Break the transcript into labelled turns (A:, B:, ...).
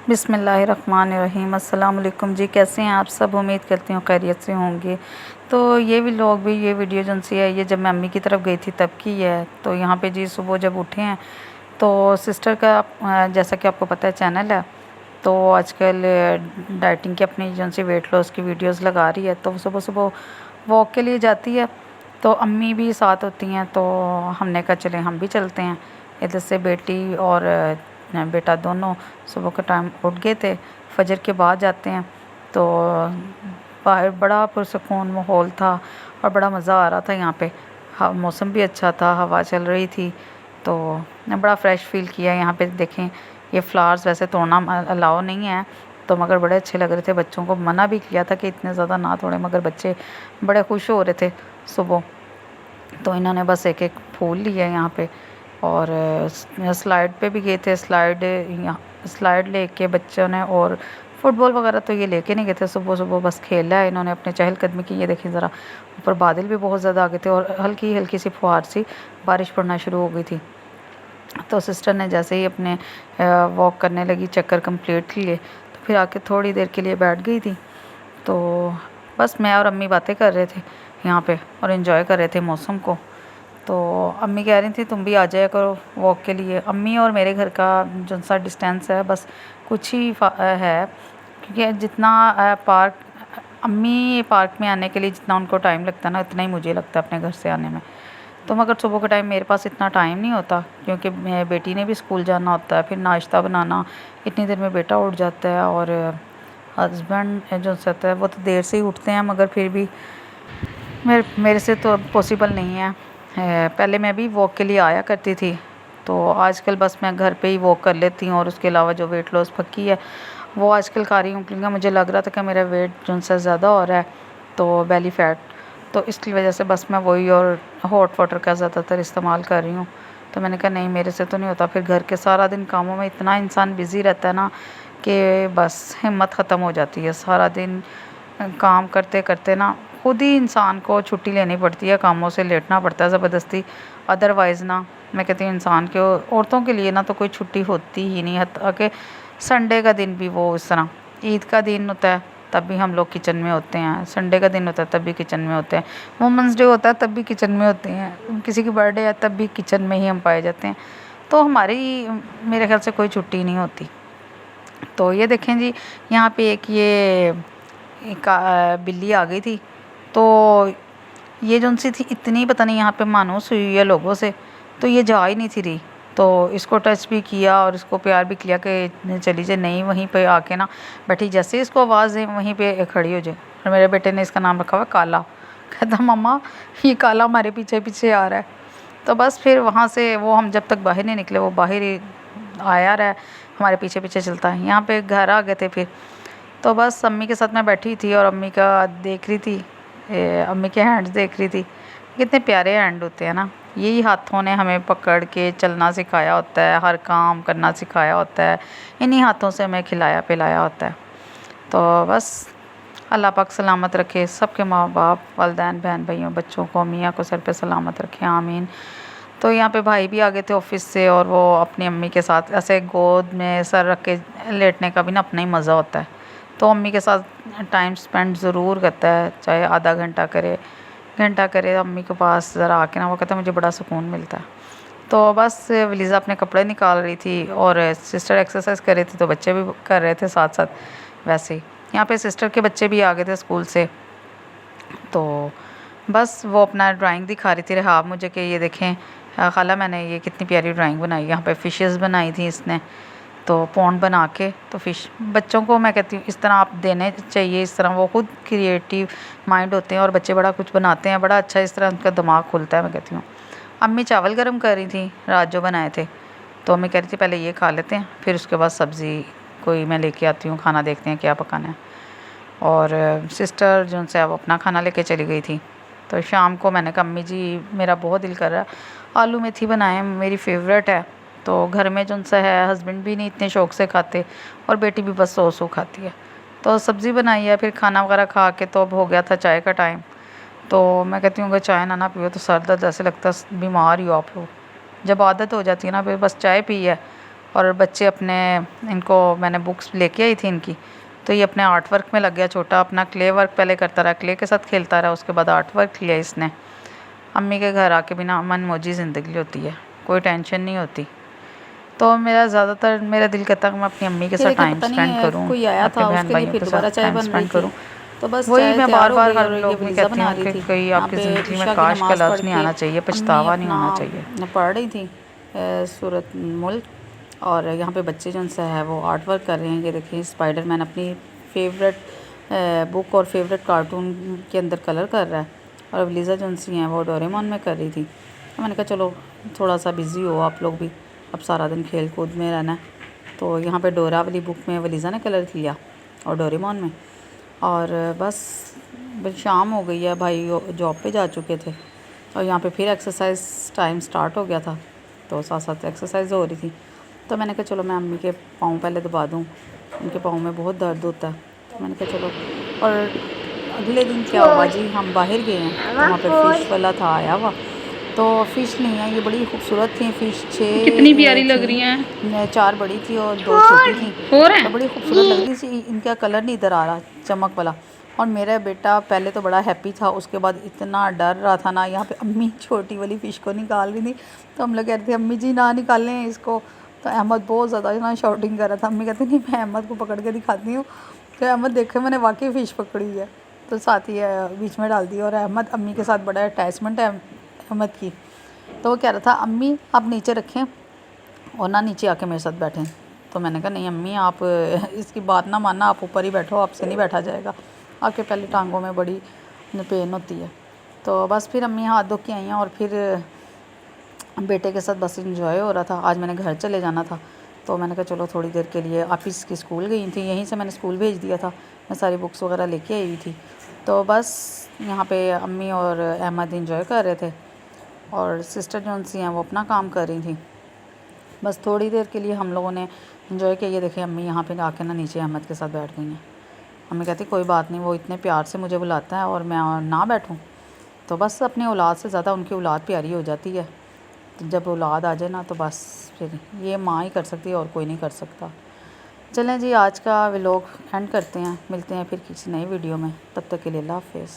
A: बिस्मिल्लाहिर्रहमानिर्रहीम। अस्सलाम वालेकुम जी, कैसे हैं आप सब? उम्मीद करती हूँ खैरियत से होंगे। तो ये व्लॉग भी, ये वीडियो जो सी है, ये जब मैं अम्मी की तरफ गई थी तब की है। तो यहाँ पे जी सुबह जब उठे हैं तो सिस्टर का जैसा कि आपको पता है चैनल है, तो आजकल डाइटिंग की अपनी जो सी वेट लॉस की वीडियोस लगा रही है। तो सुबह सुबह वॉक के लिए जाती है, तो अम्मी भी साथ होती हैं। तो हमने कहा चले हम भी चलते हैं। इधर से बेटी और बेटा दोनों सुबह का टाइम उठ गए थे, फजर के बाद जाते हैं। तो बाहर बड़ा पुरसकून माहौल था और बड़ा मज़ा आ रहा था यहाँ पे। मौसम भी अच्छा था, हवा चल रही थी, तो बड़ा फ्रेश फील किया। यहाँ पे देखें, ये फ्लावर्स वैसे तोड़ना अलाउ नहीं है, तो मगर बड़े अच्छे लग रहे थे। बच्चों को मना भी किया था कि इतने ज़्यादा ना तोड़े, मगर बच्चे बड़े खुश हो रहे थे सुबह। तो इन्होंने बस एक एक फूल लिया यहाँ पे। और स्लाइड पे भी गए थे। स्लाइड लेके बच्चों ने, और फुटबॉल वगैरह तो ये लेके नहीं गए थे। सुबह सुबह बस खेला है इन्होंने, अपने चहलकदमी की। ये देखिए ज़रा, ऊपर बादल भी बहुत ज़्यादा आ गए थे और हल्की हल्की सी फुहार सी बारिश पड़ना शुरू हो गई थी। तो सिस्टर ने जैसे ही अपने वॉक करने लगी, चक्कर कंप्लीट लिए, तो फिर आके थोड़ी देर के लिए बैठ गई थी। तो बस मैं और अम्मी बातें कर रहे थे यहाँ पे और इन्जॉय कर रहे थे मौसम को। तो अम्मी कह रही थी तुम भी आ जाया करो वॉक के लिए। अम्मी और मेरे घर का जो सा डिस्टेंस है, बस कुछ ही है, क्योंकि जितना पार्क, अम्मी पार्क में आने के लिए जितना उनको टाइम लगता है ना, उतना ही मुझे लगता है अपने घर से आने में। तो मगर सुबह के टाइम मेरे पास इतना टाइम नहीं होता, क्योंकि बेटी ने भी स्कूल जाना होता है, फिर नाश्ता बनाना, इतनी देर में बेटा उठ जाता है। और हस्बैंड जो होता है वो तो देर से ही उठते हैं, मगर फिर भी मेरे से तो पॉसिबल नहीं है। पहले मैं भी वॉक के लिए आया करती थी, तो आजकल बस मैं घर पे ही वॉक कर लेती हूँ। और उसके अलावा जो वेट लॉस पक्की है वो आजकल खा रही हूँ, क्योंकि मुझे लग रहा था कि मेरा वेट जो सा ज़्यादा हो रहा है, तो बेली फैट, तो इसकी वजह से बस मैं वही और हॉट वाटर का ज़्यादातर इस्तेमाल कर रही हूँ। तो मैंने कहा नहीं, मेरे से तो नहीं होता। फिर घर के सारा दिन कामों में इतना इंसान बिज़ी रहता है ना, कि बस हिम्मत ख़त्म हो जाती है। सारा दिन काम करते करते ना खुद ही इंसान को छुट्टी लेनी पड़ती है, कामों से लेटना पड़ता है ज़बरदस्ती। अदरवाइज़ ना, मैं कहती हूँ इंसान के, औरतों के लिए ना तो कोई छुट्टी होती ही नहीं। हत्ता कि संडे का दिन भी वो इस तरह, ईद का दिन होता है तब भी हम लोग किचन में होते हैं, संडे का दिन होता है तब भी किचन में होते हैं, वुमेंस डे होता है तब भी किचन में होते हैं, किसी की बर्थडे है तब भी किचन में ही हम पाए जाते हैं। तो हमारी, मेरे ख्याल से कोई छुट्टी नहीं होती। तो ये देखें जी, यहाँ पे बिल्ली आ गई थी। तो ये जो सी थी, इतनी पता नहीं यहाँ पे मानूस हुई है लोगों से, तो ये जा ही नहीं थी रही। तो इसको टच भी किया और इसको प्यार भी किया कि चली जाए, नहीं वहीं पे आके ना बैठी। जैसे ही इसको आवाज़ दे वहीं पे खड़ी हो जाए। और मेरे बेटे ने इसका नाम रखा हुआ काला। कहता मम्मा ये काला हमारे पीछे पीछे आ रहा है। तो बस फिर वहाँ से वो, हम जब तक बाहर नहीं निकले वो बाहर ही आया रहा है, हमारे पीछे पीछे चलता है। यहाँ पे घर आ गए थे फिर। तो बस अम्मी के साथ मैं बैठी थी और अम्मी का देख रही थी, अम्मी के हैंड्स देख रही थी। कितने प्यारे हैंड होते हैं ना, यही हाथों ने हमें पकड़ के चलना सिखाया होता है, हर काम करना सिखाया होता है, इन्हीं हाथों से हमें खिलाया पिलाया होता है। तो बस अल्लाह पाक सलामत रखे सबके माँ बाप, वालिदैन, बहन भाइयों, बच्चों को, मियाँ को सर पे सलामत रखे, आमीन। तो यहाँ पे भाई भी आ गए थे ऑफिस से, और वो अपनी अम्मी के साथ ऐसे गोद में सर रख के लेटने का भी ना अपना ही मज़ा होता है। तो अम्मी के साथ टाइम स्पेंड ज़रूर करता है, चाहे आधा घंटा करे, घंटा करे, अम्मी के पास ज़रा आके ना, वो कहता है मुझे बड़ा सुकून मिलता है। तो बस वलीज़ा अपने कपड़े निकाल रही थी और सिस्टर एक्सरसाइज कर रही थी, तो बच्चे भी कर रहे थे साथ साथ। वैसे ही यहाँ पे सिस्टर के बच्चे भी आ गए थे स्कूल से। तो बस वो अपना ड्राइंग दिखा रही थी रहा मुझे कि ये देखें खाला मैंने ये कितनी प्यारी ड्राइंग बनाई। यहाँ पे फिशेस बनाई थी इसने, तो पॉन्ड बना के। तो फ़िश बच्चों को मैं कहती हूँ इस तरह आप देने चाहिए, इस तरह वो खुद क्रिएटिव माइंड होते हैं और बच्चे बड़ा कुछ बनाते हैं, बड़ा अच्छा, इस तरह उनका दिमाग खुलता है, मैं कहती हूँ। अम्मी चावल गर्म कर रही थी रात जो बनाए थे, तो अम्मी कह रही थी पहले ये खा लेते हैं, फिर उसके बाद सब्ज़ी कोई मैं लेके आती हूँ, खाना देखते हैं क्या पकाना है। और सिस्टर जो उनसे अब अपना खाना लेके चली गई थी। तो शाम को मैंने कहा अम्मी जी मेरा बहुत दिल कर रहा है, आलू मेथी बनाए, मेरी फेवरेट है। तो घर में जो उनसे है, हस्बैंड भी नहीं इतने शौक़ से खाते और बेटी भी बस सो खाती है। तो सब्ज़ी बनाई है, फिर खाना वगैरह खा के तो अब हो गया था चाय का टाइम। तो मैं कहती हूँ अगर चाय ना पियो तो सर दर्द ऐसे लगता है बीमार ही हो आप लोग। जब आदत हो जाती है ना, फिर बस चाय पी है और बच्चे अपने, इनको मैंने बुक्स लेके आई थी इनकी, तो ये अपने आर्ट वर्क में लग गया छोटा, अपना क्ले वर्क पहले करता रहा, क्ले के साथ खेलता रहा, उसके बाद आर्ट वर्क लिया इसने। अम्मी के घर आके भी ना मन मौजी ज़िंदगी होती है, कोई टेंशन नहीं होती। तो मेरा ज़्यादातर मेरा दिल करता है कि मैं अपनी अम्मी के
B: ये
A: साथ
B: देखिए
A: टाइम
B: पता
A: स्पेंड
B: नहीं
A: करूं,
B: कोई आया
A: अपने
B: था,
A: बहन
B: उसके लिए
A: भाइयों
B: फिर
A: के
B: दोबारा
A: साथ
B: चाय
A: टाइम
B: बन रही
A: स्पेंड
B: थी।
A: करूं।
B: तो बस
A: वही
B: चाय
A: मैं
B: तैयार
A: बार
B: हो
A: बार
B: गई
A: हर
B: और ये
A: लोग में
B: वलीज़ा
A: कहती
B: बना
A: हूँ
B: रही
A: कि
B: थी।
A: कोई
B: यहाँ
A: आपकी
B: पे
A: ज़िंदगी में
B: इशा की
A: काश का
B: नमाज़ पढ़
A: लफ्ज़ नहीं
B: के
A: आना चाहिए,
B: अम्मी
A: पछतावा नहीं
B: अपना
A: होना चाहिए।
B: पढ़ रही थी सूरत मुल्क। और यहाँ पे बच्चे जो उनसे है वो आर्ट वर्क कर रहे हैं। ये देखिए स्पाइडरमैन अपनी फेवरेट बुक और फेवरेट कार्टून के अंदर कलर कर रहा है, और वलीज़ा जो उनसी हैं वो डोरेमोन में कर रही थी। तो मैंने कहा चलो थोड़ा सा बिज़ी हो आप लोग भी, अब सारा दिन खेल कूद में रहना है। तो यहाँ पे डोरा वाली बुक में वलीज़ा ने कलर किया और डोरेमोन में। और बस शाम हो गई है, भाई जॉब पे जा चुके थे, और यहाँ पे फिर एक्सरसाइज टाइम स्टार्ट हो गया था, तो साथ साथ एक्सरसाइज हो रही थी। तो मैंने कहा चलो मैं अम्मी के पाँव पहले दबा दूँ, उनके पाँव में बहुत दर्द होता है। तो मैंने कहा चलो। और अगले दिन क्या हुआ जी, हम बाहर गए हैं तो वहाँ पे फ़िश वाला था आया हुआ। तो फ़िश नहीं है, ये बड़ी खूबसूरत थी फ़िश,
A: कितनी प्यारी
B: 6
A: लग रही हैं।
B: थी, 4 बड़ी थी और 2 छोटी थी।
A: हो रहा
B: तो
A: है
B: बड़ी खूबसूरत लग रही थी, इनका कलर नहीं इधर आ रहा चमक वाला। और मेरा बेटा पहले तो बड़ा हैप्पी था, उसके बाद इतना डर रहा था ना, यहाँ पे अम्मी छोटी वाली फ़िश को निकाल रही थी। तो हम लोग कह रहे थे अम्मी जी ना निकालें इसको। तो अहमद बहुत ज़्यादा ना शाउटिंग कर रहा था। अम्मी कहती नहीं मैं अहमद को पकड़ के दिखाती हूँ। तो अहमद देखे मैंने वाकई फ़िश पकड़ी है, तो साथ ही बीच में डाल दी। और अहमद अम्मी के साथ बड़ा अटैचमेंट है अहमद की। तो वो कह रहा था अम्मी आप नीचे रखें और ना नीचे आके मेरे साथ बैठें। तो मैंने कहा नहीं अम्मी आप इसकी बात ना मानना, आप ऊपर ही बैठो, आपसे नहीं बैठा जाएगा, आपके पहले टांगों में बड़ी पेन होती है। तो बस फिर अम्मी हाथ धो के आई हैं, और फिर बेटे के साथ बस इंजॉय हो रहा था। आज मैंने घर चले जाना था, तो मैंने कहा चलो थोड़ी देर के लिए, आप इसकी स्कूल गई थी, यहीं से मैंने स्कूल भेज दिया था, मैं सारी बुक्स वगैरह लेके आई हुई थी। तो बस यहाँ पे अम्मी और अहमद इंजॉय कर रहे थे, और सिस्टर जो उनसी हैं वो अपना काम कर रही थी। बस थोड़ी देर के लिए हम लोगों ने इन्जॉय किया। ये देखें अम्मी यहाँ पे आके ना नीचे अहमद के साथ बैठ गई हैं। अम्मी कहती कोई बात नहीं, वो इतने प्यार से मुझे बुलाता है और मैं ना बैठूँ। तो बस अपनी औलाद से ज़्यादा उनकी औलाद प्यारी हो जाती है। तो जब औलाद आ जाए ना तो बस फिर ये माँ ही कर सकती है और कोई नहीं कर सकता। चलें जी आज का व्लॉग एंड करते हैं, मिलते हैं फिर किसी नई वीडियो में, तब तक के लिए अल्लाह हाफ़िज़।